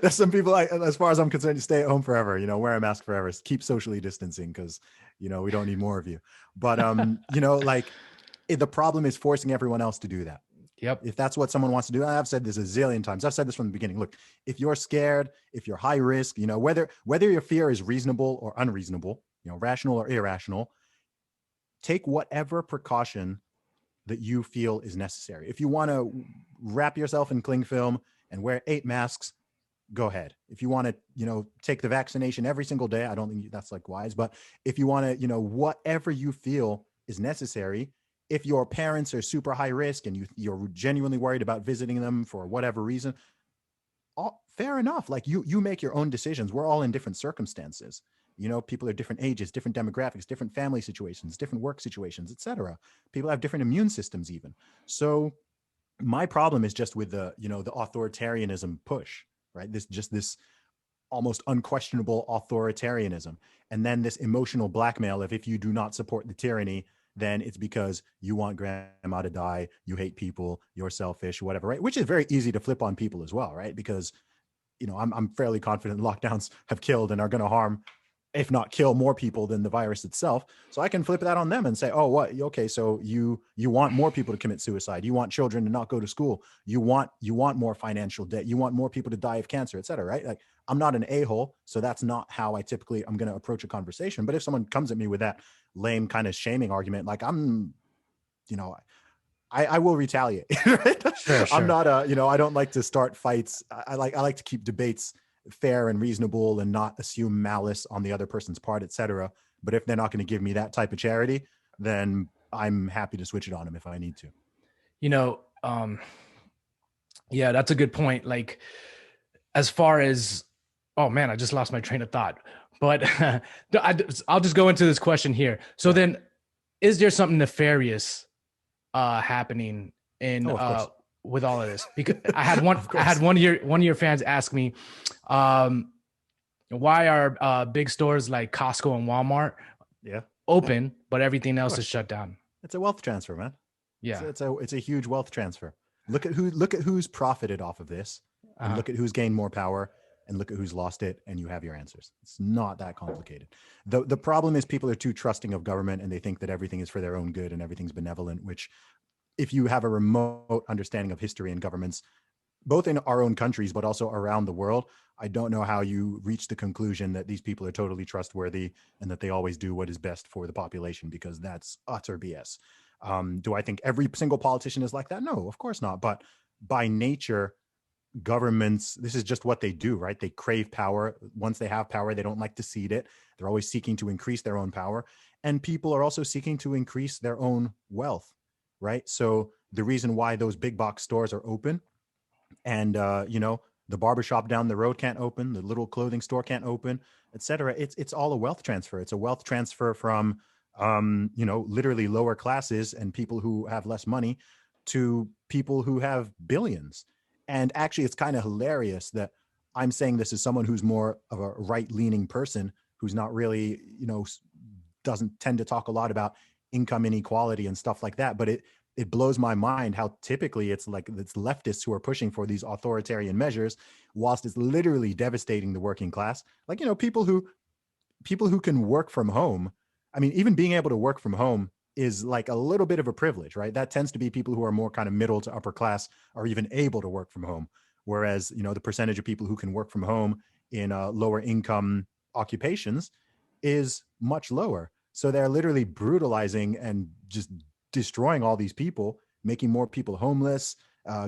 There's some people, as far as I'm concerned, you stay at home forever. Wear a mask forever. Keep socially distancing, because we don't need more of you. But like the problem is forcing everyone else to do that. Yep. If that's what someone wants to do, I've said this a zillion times. I've said this from the beginning. Look, if you're scared, if you're high risk, whether your fear is reasonable or unreasonable, rational or irrational, take whatever precaution that you feel is necessary. If you want to wrap yourself in cling film and wear 8 masks, go ahead. If you want to, take the vaccination every single day, I don't think that's like wise, but if you want to, whatever you feel is necessary, if your parents are super high risk and you're genuinely worried about visiting them for whatever reason, fair enough. Like you make your own decisions. We're all in different circumstances. People are different ages, different demographics, different family situations, different work situations, etc. People have different immune systems even. So my problem is just with the authoritarianism push, right? This almost unquestionable authoritarianism. And then this emotional blackmail of if you do not support the tyranny, then it's because you want grandma to die, you hate people, you're selfish, whatever, right? Which is very easy to flip on people as well, right? Because I'm fairly confident lockdowns have killed and are going to harm, if not kill, more people than the virus itself. So I can flip that on them and say, oh, what? Okay, so you want more people to commit suicide. You want children to not go to school. You want more financial debt. You want more people to die of cancer, et cetera, right? Like, I'm not an a-hole, so that's not how I'm going to approach a conversation. But if someone comes at me with that lame kind of shaming argument, like, you know, I will retaliate. Right? Sure, I'm sure. not I don't like to start fights. I like to keep debates fair and reasonable and not assume malice on the other person's part, etc. But if they're not going to give me that type of charity, then I'm happy to switch it on them if I need to. You know, yeah, that's a good point. Like, as far as, oh man, I just lost my train of thought. But I'll just go into this question here. So Yeah. then, is there something nefarious happening in Oh, of course. with all of this? Because I Of had course. one of your fans ask me, um, why are big stores like Costco and Walmart Yeah. open, but everything Of else is course. shut down? It's a wealth transfer, man. It's Yeah. it's a huge wealth transfer. Look at who's profited off of this, and Uh-huh. look at who's gained more power, and look at who's lost it, and you have your answers. It's not that complicated. The problem is people are too trusting of government, and they think that everything is for their own good and everything's benevolent, which, if you have a remote understanding of history and governments, both in our own countries but also around the world, I don't know how you reach the conclusion that these people are totally trustworthy and that they always do what is best for the population, because that's utter BS. Do I think every single politician is like that? No, of course not. But by nature, governments, this is just what they do, right? They crave power. Once they have power, they don't like to cede it. They're always seeking to increase their own power. And people are also seeking to increase their own wealth, right? So the reason why those big box stores are open, and the barbershop down the road can't open, the little clothing store can't open, etc., it's all a wealth transfer. It's a wealth transfer from literally lower classes and people who have less money to people who have billions. And actually, it's kind of hilarious that I'm saying this as someone who's more of a right leaning person, who's not really, doesn't tend to talk a lot about income inequality and stuff like that. But it blows my mind how typically it's like it's leftists who are pushing for these authoritarian measures, whilst it's literally devastating the working class. Like, people who can work from home. I mean, even being able to work from home is like a little bit of a privilege, right? That tends to be people who are more kind of middle to upper class are even able to work from home. Whereas, the percentage of people who can work from home in lower income occupations is much lower. So they're literally brutalizing and just destroying all these people, making more people homeless,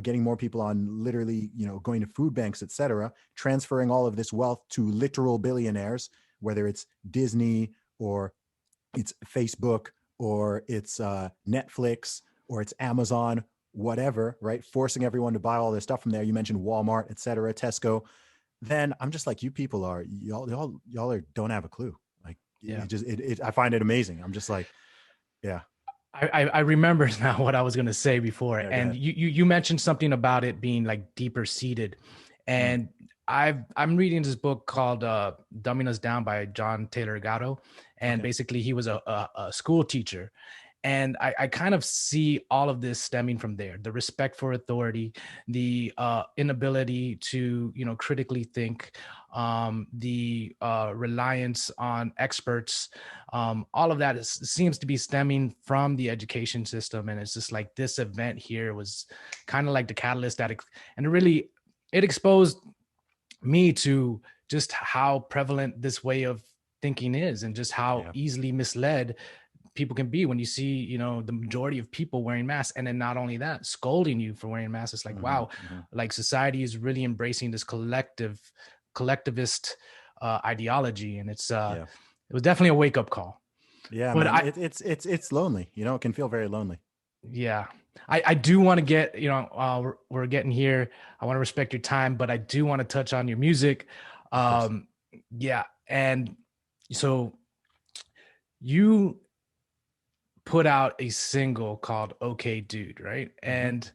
getting more people on literally, going to food banks, etc., transferring all of this wealth to literal billionaires, whether it's Disney or it's Facebook or it's Netflix or it's Amazon, whatever, right? Forcing everyone to buy all their stuff from there. You mentioned Walmart, etc., Tesco. Then I'm just like, you people are y'all are don't have a clue. Like, Yeah. I find it amazing. I'm just like, yeah, I remember now what I was gonna say before, yeah, go and ahead. you mentioned something about it being like deeper seated, Mm, and I'm reading this book called "Dumbing Us Down" by John Taylor Gatto, and okay. basically he was a school teacher, and I kind of see all of this stemming from there: the respect for authority, the inability to critically think, the reliance on experts, all of that seems to be stemming from the education system. And it's just like this event here was kind of like the catalyst and it exposed me to just how prevalent this way of thinking is, and just how Yeah. easily misled people can be when you see the majority of people wearing masks, and then not only that, scolding you for wearing masks. It's like, Hmm. wow, Hmm. like society is really embracing this collectivist ideology, and Yeah. it was definitely a wake-up call. Yeah, But man. I It's lonely. It can feel very lonely. Yeah, I do want to get, we're getting here. I want to respect your time, but I do want to touch on your music. Of course. um yeah, and so you put out a single called "Okay Dude," right? Hmm. And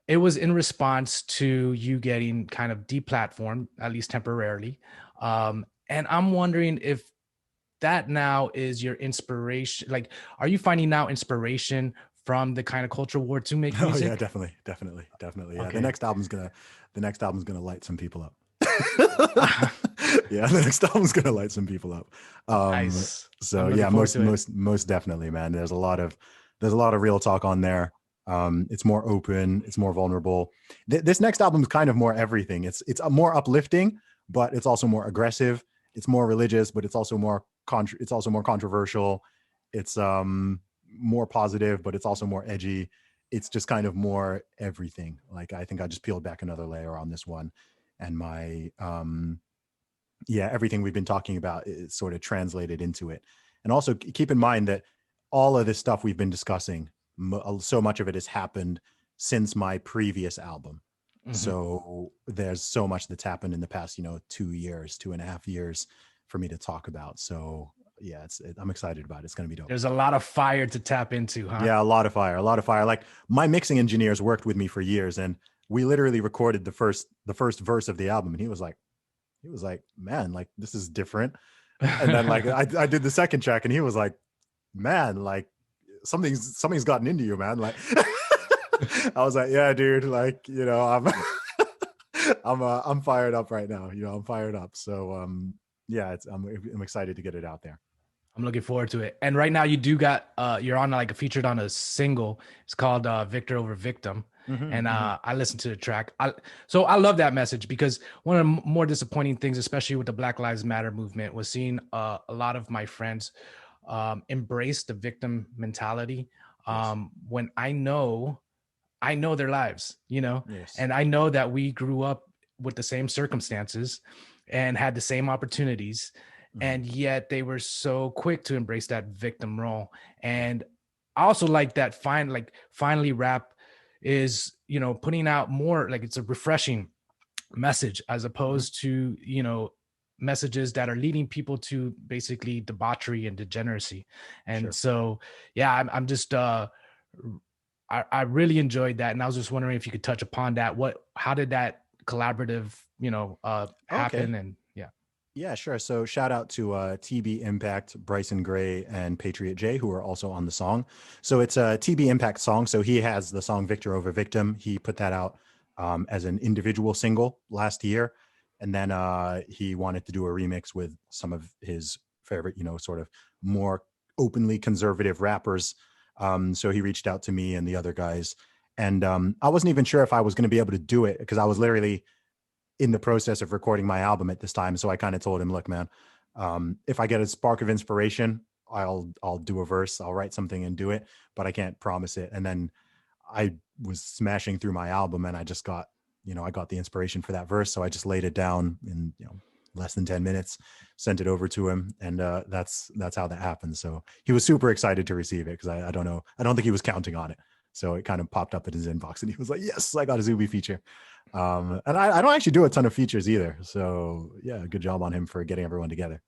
it was in response to you getting kind of deplatformed, at least temporarily, And I'm wondering if that now is your inspiration. Like, are you finding now inspiration from the kind of culture war to make Oh yeah, music? definitely. Yeah, Okay. the next album's gonna light some people up. Yeah, the next album's gonna light some people up. Nice. So I'm looking yeah, forward to it. most definitely, man. There's a lot of real talk on there. It's more open, it's more vulnerable. This next album is kind of more everything. It's more uplifting, but it's also more aggressive. It's more religious, but it's also more controversial. It's more positive, but it's also more edgy. It's just kind of more everything. Like I think I just peeled back another layer on this one, and my yeah, everything we've been talking about is sort of translated into it. And also keep in mind that all of this stuff we've been discussing, so much of it has happened since my previous album. Mhm. So there's so much that's happened in the past, 2 years, 2.5 years for me to talk about. So yeah, I'm excited about it. It's going to be dope. There's a lot of fire to tap into, huh? Yeah, a lot of fire, a lot of fire. Like my mixing engineers worked with me for years, and we literally recorded the first verse of the album, and he was like, man, like this is different. And then like I did the second track, and he was like, man, like something's gotten into you, man. Like I was like, yeah, dude, like I'm I'm fired up right now. I'm fired up. So yeah, I'm excited to get it out there. I'm looking forward to it. And right now you do got you're on like featured on a single. It's called Victor Over Victim. Mm-hmm, And mm-hmm. I listened to the track. So I love that message because one of the more disappointing things, especially with the Black Lives Matter movement, was seeing a lot of my friends embrace the victim mentality. Yes, When I know their lives, yes. and I know that we grew up with the same circumstances and had the same opportunities, Mm-hmm. and yet they were so quick to embrace that victim role. And I also like that finally rap is, putting out more, like it's a refreshing message as Mm-hmm. opposed to, messages that are leading people to basically debauchery and degeneracy. And Sure. so, yeah, I'm just I really enjoyed that, and I was just wondering if you could touch upon that. How did that collaborative, Okay. happen? And yeah, Yeah, sure. So shout out to TB Impact, Bryson Gray, and Patriot J, who are also on the song. So it's a TB Impact song. So he has the song Victor Over Victim. He put that out as an individual single last year. And then he wanted to do a remix with some of his favorite, sort of more openly conservative rappers. So he reached out to me and the other guys. And I wasn't even sure if I was going to be able to do it because I was literally in the process of recording my album at this time. So I kind of told him, look, man, if I get a spark of inspiration, I'll do a verse, I'll write something and do it, but I can't promise it. And then I was smashing through my album and I just got, I got the inspiration for that verse. So I just laid it down in, less than 10 minutes, sent it over to him. And that's how that happened. So he was super excited to receive it because I don't know. I don't think he was counting on it. So it kind of popped up in his inbox and he was like, yes, I got a Zuby feature. And I don't actually do a ton of features either. So yeah, good job on him for getting everyone together.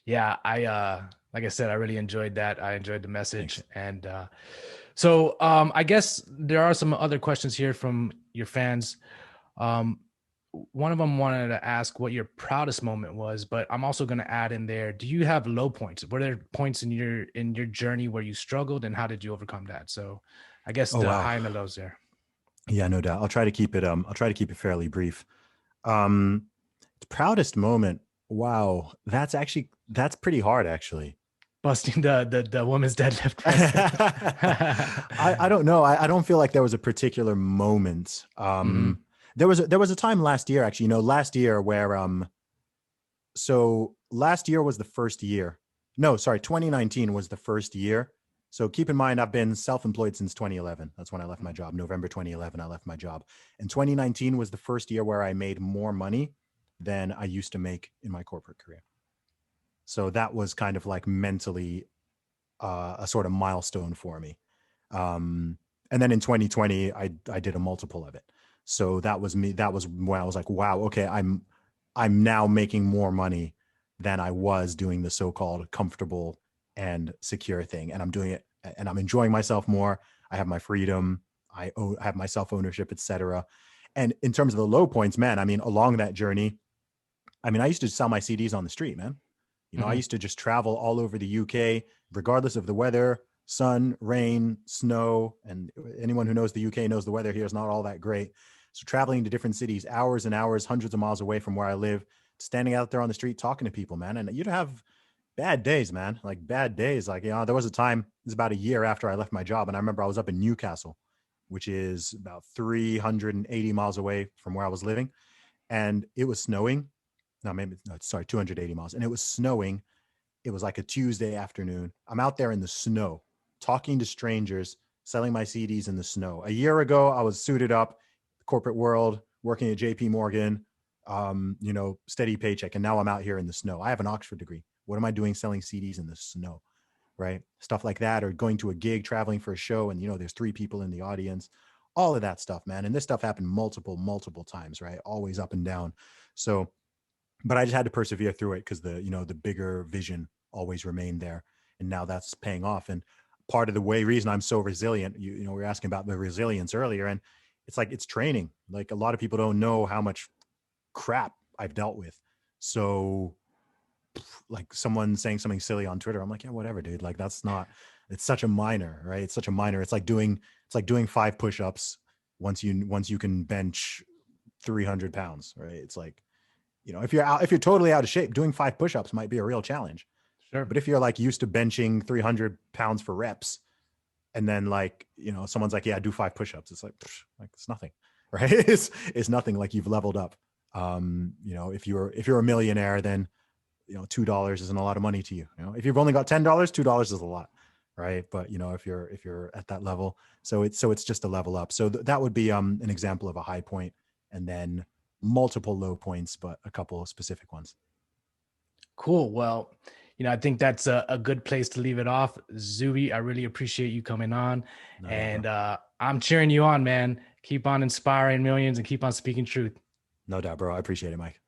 yeah, I like I said, I really enjoyed that. I enjoyed the message, Thanks. and so I guess there are some other questions here from your fans. Um, One of them wanted to ask what your proudest moment was, but I'm also going to add in there, do you have low points? Were there points in your journey where you struggled, and how did you overcome that? So I guess Oh the wow. high and the lows there. Yeah, no doubt. I'll try to keep it fairly brief. Um Proudest moment. Wow. That's pretty hard actually. Busting the woman's deadlift record. I don't know. I don't feel like there was a particular moment. Hmm. There was a time last year actually, last year where so last year was the first year. No, sorry, 2019 was the first year. So keep in mind, I've been self-employed since 2011. That's when I left my job. November 2011, I left my job. And 2019 was the first year where I made more money than I used to make in my corporate career. So that was kind of like mentally a sort of milestone for me. Um, and then in 2020, I did a multiple of it. So that was me. That was when I was like, wow, okay, I'm now making more money than I was doing the so-called comfortable and secure thing, and I'm doing it, and I'm enjoying myself more. I have my freedom. I have my self ownership, etc. And in terms of the low points, man, I mean, along that journey, I mean, I used to sell my CDs on the street, man. You know, I Hmm. used to just travel all over the UK, regardless of the weather, sun, rain, snow. And anyone who knows the UK knows the weather here is not all that great. So traveling to different cities, hours and hours, hundreds of miles away from where I live, standing out there on the street talking to people, man. And you'd have bad days, man. Like bad days. Like, you know, there was a time, it was about a year after I left my job. And I remember I was up in Newcastle, which is about 380 miles away from where I was living. And it was snowing. No, maybe, no, sorry, 280 miles. And it was snowing. It was like a Tuesday afternoon. I'm out there in the snow, talking to strangers, selling my CDs in the snow. A year ago, I was suited up, corporate world, working at JP Morgan, you know, steady paycheck. And now I'm out here in the snow. I have an Oxford degree. What am I doing selling CDs in the snow? Right? Stuff like that, or going to a gig, traveling for a show, and, you know, there's three people in the audience, all of that stuff, man. And this stuff happened multiple times, right? Always up and down. So, but I just had to persevere through it because the, you know, the bigger vision always remained there, and now that's paying off. And part of the reason I'm so resilient, you know, we were asking about the resilience earlier, and it's like it's training. Like a lot of people don't know how much crap I've dealt with. So like someone saying something silly on Twitter, I'm like, yeah, whatever, dude. Like that's not. It's such a minor, right? It's such a minor. It's like doing 5 push-ups once you can bench 300 pounds, right? It's like, you know, if you're totally out of shape, doing 5 push-ups might be a real challenge. Sure. But if you're like used to benching 300 pounds for reps, and then like, you know, someone's like, yeah, do 5 push-ups, it's like it's nothing, right? It's nothing. Like you've leveled up. You know, if you're a millionaire, then, you know, $2 isn't a lot of money to you. You know, if you've only got $10, $2 is a lot, right? But you know, if you're at that level, so it's just a level up. So that would be an example of a high point, and then multiple low points, but a couple of specific ones. Cool. Well, I think that's a good place to leave it off. Zuby, I really appreciate you coming on. No doubt, bro. And I'm cheering you on, man. Keep on inspiring millions and keep on speaking truth. No doubt, bro. I appreciate it, Mike.